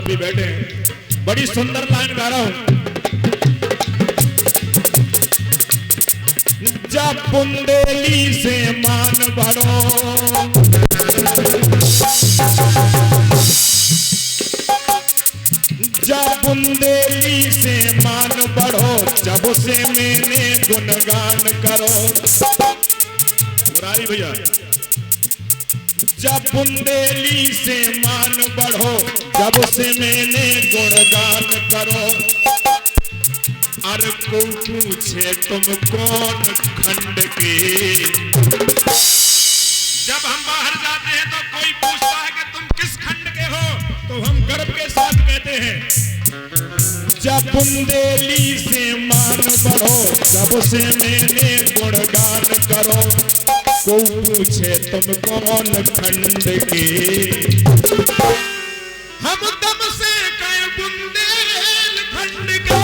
साहब भी बैठे हैं। बड़ी सुंदर लाइन गा रहा हूं। जब बुंदेली से मान बढ़ो, जब बुंदेली से मान बढ़ो, जब से मैंने गुणगान करो। मुरारी भैया, जब बुंदेली से मान बढ़ो, जब से मैंने गुणगान करो। अरे को पूछे तुम कौन खंड के। जब हम बाहर जाते हैं तो कोई पूछता है कि तुम किस खंड के हो, तो हम गर्व के साथ कहते हैं जब बुंदेली से मान बढ़ो, जब से मैंने गुणगान करो। को पूछे तुम कौन खंड के, हम दम से कहे बुंदेल खंड के।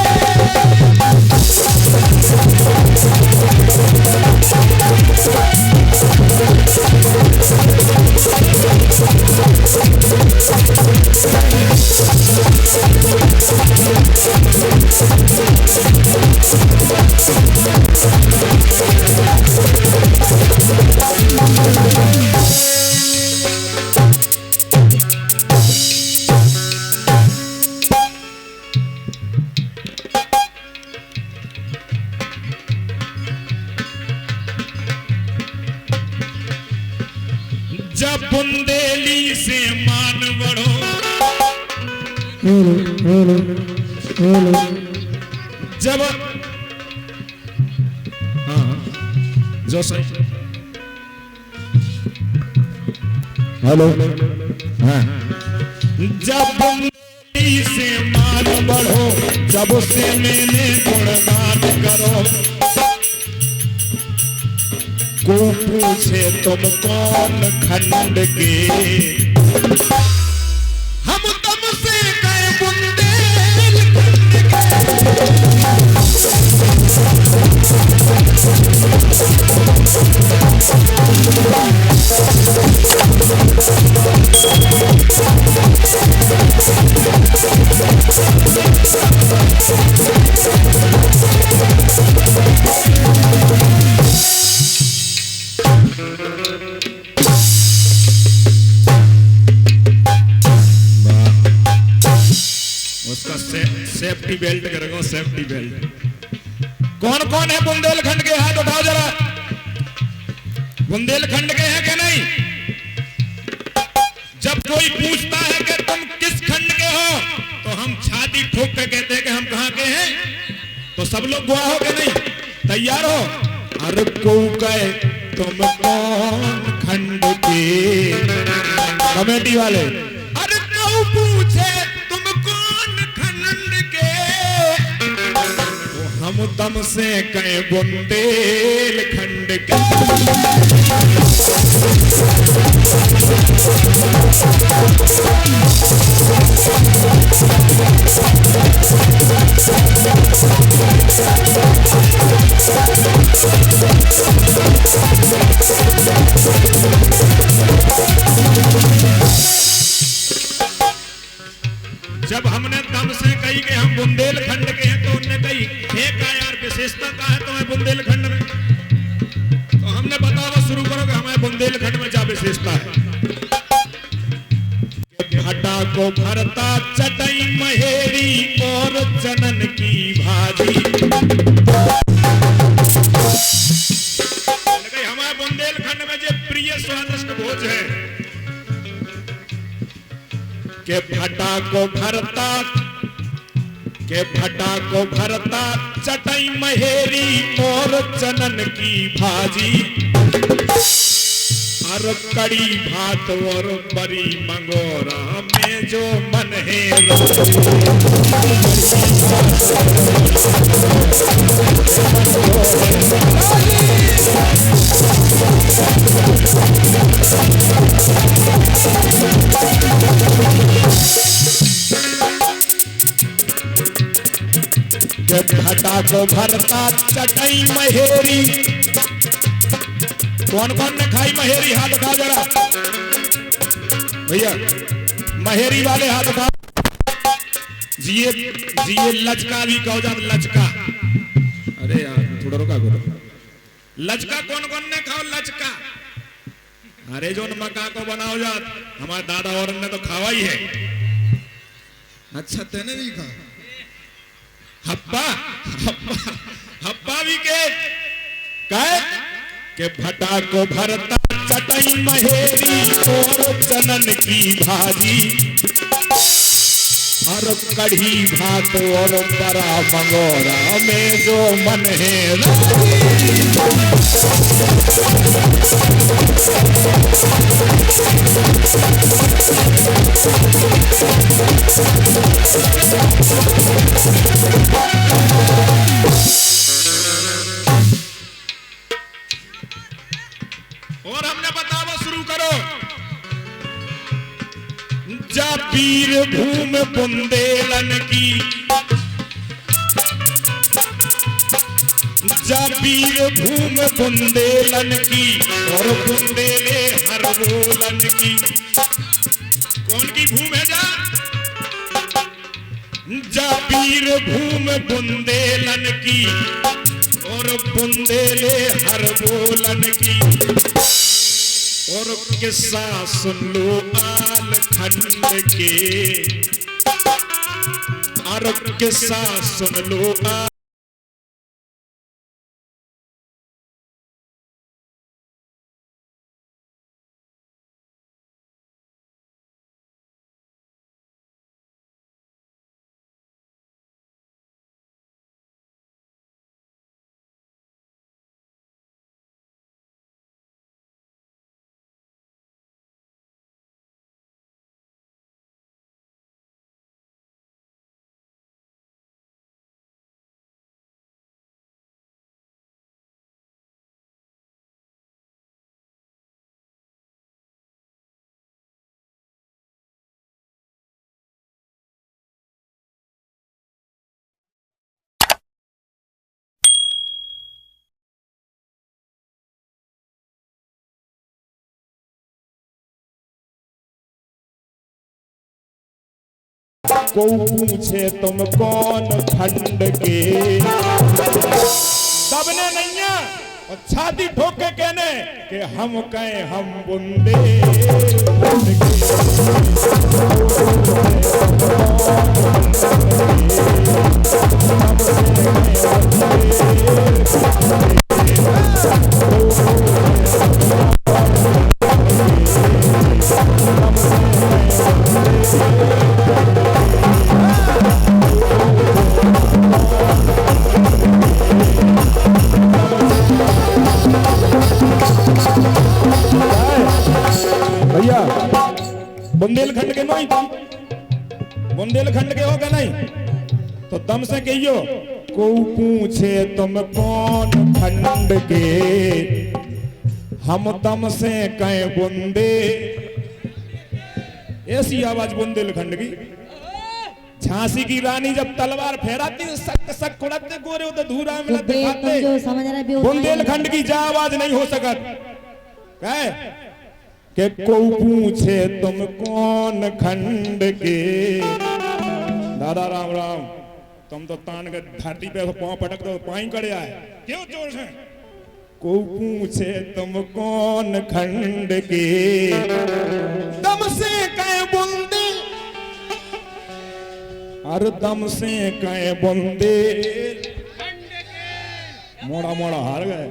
जब बुंदेली से मान बढ़ो, जब जो सही हेलो हाँ, जब बुंदेली से मान बढ़ो, जब से मैंने गुणगान करो। को पूछे तुम कौन खंड के, हम तम से कहे बुंदेल खंड सेफ्टी बेल्ट करेगा, सेफ्टी बेल्ट। कौन कौन है बुंदेलखंड के, हाथ उठाओ जरा। बुंदेलखंड के हैं कि नहीं? जब कोई पूछता है कि तुम किस खंड के हो, तो हम छाती ठोक के कहते हैं कि हम कहां के हैं। तो सब लोग गवाह हो कि नहीं? तैयार हो? अरे को कहे तुम कौन खंड के, कमेटी वाले। अरे को पूछे तुम कौन खंड के, तो हम तम से कहे बुंदेलखंड के। जब हमने दम से कही कि हम बुंदेलखंड के हैं, तो उन्होंने कही है का यार विशेषता का है तुम्हें बुंदेलखंड में। तो हमने बताओ शुरू करो कि हमारे बुंदेलखंड में क्या विशेषता है। भटा को भरता चटई महेरी और जनन की भाजी। हमारे बुंदेलखंड में जो प्रिय स्वादिष्ट भोज है के भटा को भरता चटई महेरी और चनन की भाजी। और कड़ी भात और बड़ी मंगोरा में जो मन है भटा को भरता चटई महेरी। कौन कौन ने खाई महेरी, हाथ उठा जरा भैया। महेरी वाले हाथ उठा। जिए जिए लचका भी कहो जात लचका। अरे यार थोड़ा रुका करो। लचका कौन कौन ने खाओ लचका? अरे जो मका को बनाओ जात हमारे दादा और ने तो खावा ही है। अच्छा तेने भी खा हप्पा हप्पा हप्पा भी के कहे के भटा को भरता चटई महेरी और चनन की भाजी और कढ़ी भात और बड़ा मंगोरा में जो मन है और हमने बताओ शुरू करो। जा वीर भूम बुंदेलन की, जा वीर भूम बुंदेलन की और बुंदेले हर बोलन की। कौन की भूम है जा? जा वीर भूम बुंदेलन की और बुंदेले हर बोलन की। और किस्सा सुन लो आल खंड के, और किस्सा सुन लो आल को पूछे तुम कौन खंड के। दबने नहीं है और छाती ठोक के कहने कि हम कहें हम बुंदेलखंड भैया बुंदेलखंड के नहीं, बुंदेलखंड के होगा नहीं तो दम से कहियो को पूछे तुम कौन खंड के, हम दम से कहे बुंदे। ऐसी आवाज बुंदेलखंड की। झांसी की रानी जब तलवार फहराती सक सक उड़ते गोरे तो धूरा मिलते खाते। बुंदेलखंड की जा आवाज नहीं हो सकत। कहे के को पूछे तुम कौन खंड के। दादा राम राम, तुम तो तान के धरती पे पांव पटक दो पाई करे आए क्यों जोर से। को पूछे तुम कौन खंड के, दम से कहे बुंदे और दम से कहे बुंदे। मोड़ा मोड़ा हार गए।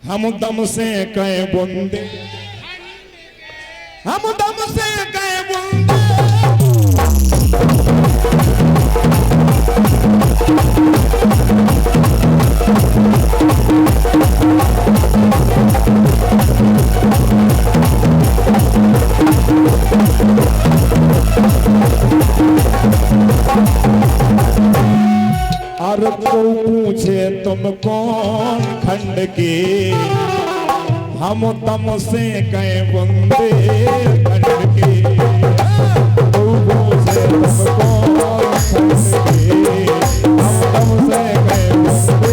हम दम से कहे बुंदे, हम दम से कहे बुंदे। और को पूछे तुम कौन खंड के, हम दम से कहे बुंदेलखंड के। को पूछे तुम कौन खंड के, हम दम से कहे बुंदे।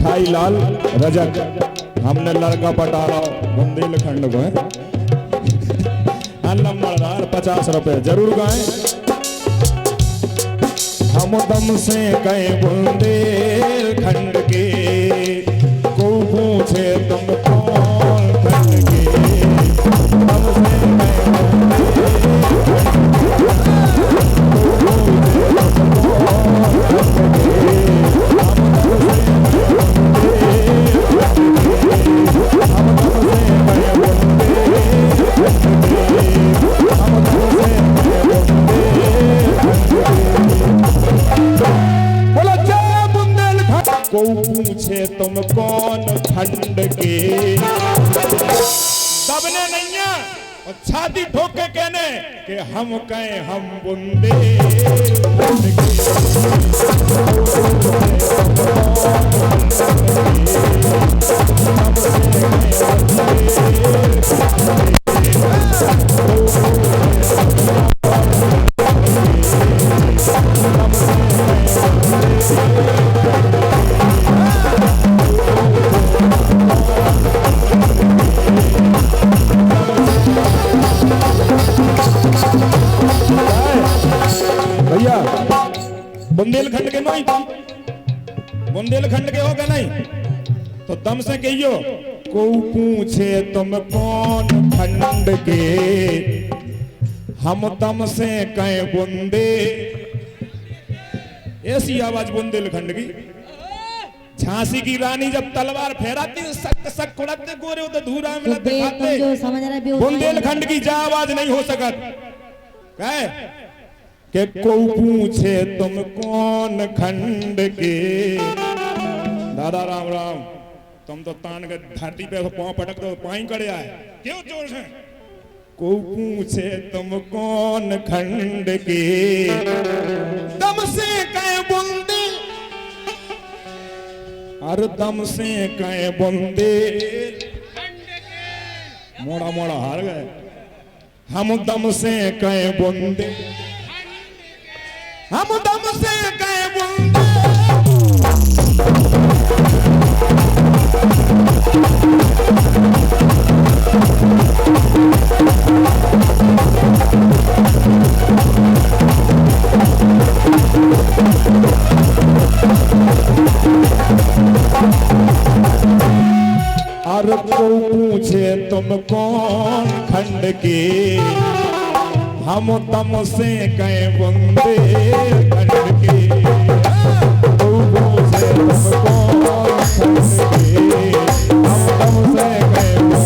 मिठाई लाल रजक, हमने लड़का पटा रहा बुंदेलखंड को है। नंबरदार 50 रुपए जरूर गाएं। हम दम से गए बुंदेलखंड के, को पूछे तुम कौन खंड के। दम से गए को पूछे तुम कौन खंड के। दबने नहीं है और छाती ठोक के कहने कि हम कहें हम बुंदेलखंड के। भैया बुंदेलखंड के नहीं, बुंदेलखंड के हो गए नहीं तो दम से कहियो, को पूछे तुम कौन खंड के, हम दम से कहे बुंदे। ऐसी आवाज बुंदेलखंड की। झांसी की रानी जब तलवार फहराती सक सक कुड़ते गोरे उधर धूरा मिलते खाते। बुंदेलखंड की जा आवाज नहीं हो सकत। कहे कि को पूछे तुम कौन खंड के। दादा राम राम, तुम तो तान के धरती पे पांव पटक दो पाई करे आए क्यों जोर से। को पूछे तुम कौन खंड के, दम से कहे बुंदे। अरे दम से कहे बुंदे, मोड़ा मोड़ा हार गए। हम दम से कहे बुंदे, हम दम से कहे बुंदे। और को पूछे तुम कौन खंड के, हम दम से कहे बुंदेलखंड के। को पूछे तुम कौन खंड के, हम दम से कहे बुंदेलखंड।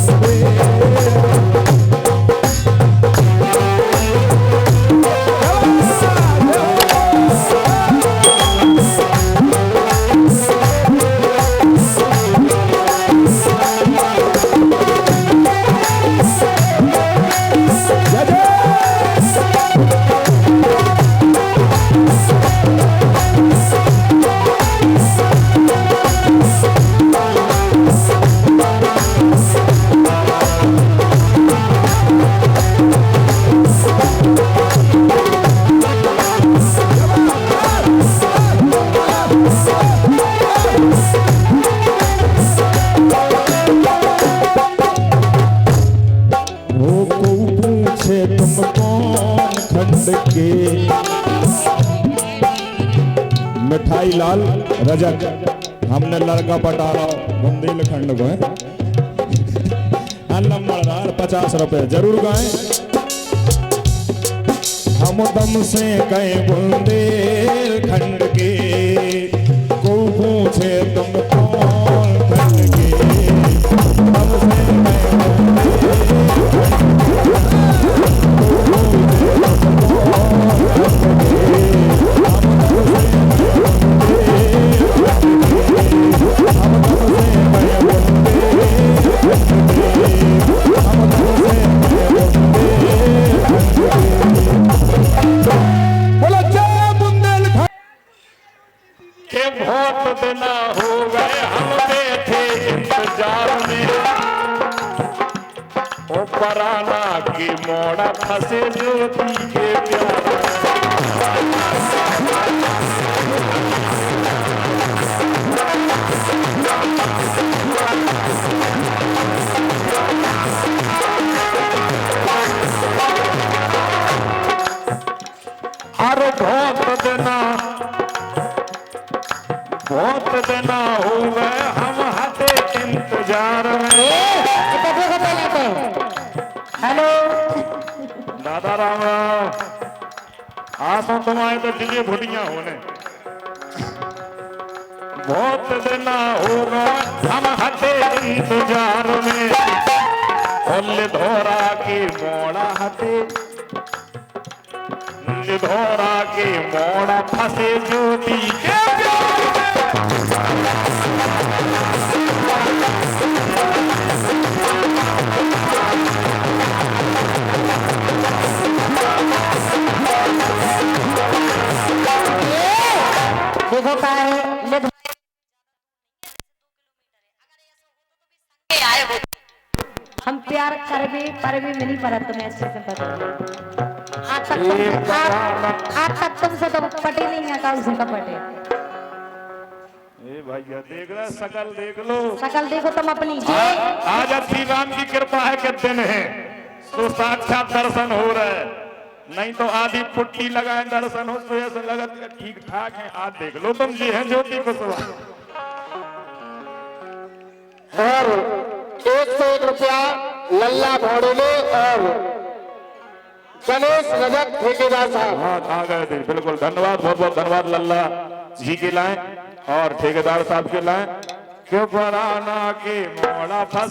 मिठाई लाल रजक, हमने लड़का पटा रहा बुंदेलखंड को है। नंबरदार 50 रुपए जरूर गाएं। हम दम से कहे बुंदेलखंड के, को पूछे तुम कौन खंड के। दम से कहे बहुत दिन हो गए हम बैठे इंतजार में, ओ पराना की मोड़ा फंसे ज्योति के प्यार। में। हेलो दादा राम राम। आसो तुम आए तो चीजें भुटियां होने। बहुत दिन हो गए हम हते इंतजार में। लिधोरा की मोड़ा हते, लिधोरा के मोड़ा फंसे ज्योति के प्यार में। देखो का है हम प्यार कर भी पर भी मिली पर तुम्हें अच्छे से पता आज तक तुमसे तो पटे नहीं है कल से कपटे। ए भैया देख रहे शकल देख लो, शकल देखो तुम अपनी। आज श्री राम की कृपा है कि दिन है तो साक्षात दर्शन हो रहा है, नहीं तो आधी पुट्टी लगाए दर्शन हो तो ऐसा लगा ठीक ठाक है। आज देख लो तुम जी हैं ज्योति कुशवाहा। और 101 रुपया लल्ला भोड़ेले और गणेश रजक ठेकेदार साहब। हाँ आ गए थे, बिल्कुल धन्यवाद, बहुत बहुत धन्यवाद लल्ला जी के लाए और ठेकेदार साहब के लाए। क्यों पुराना के मोड़ा फंस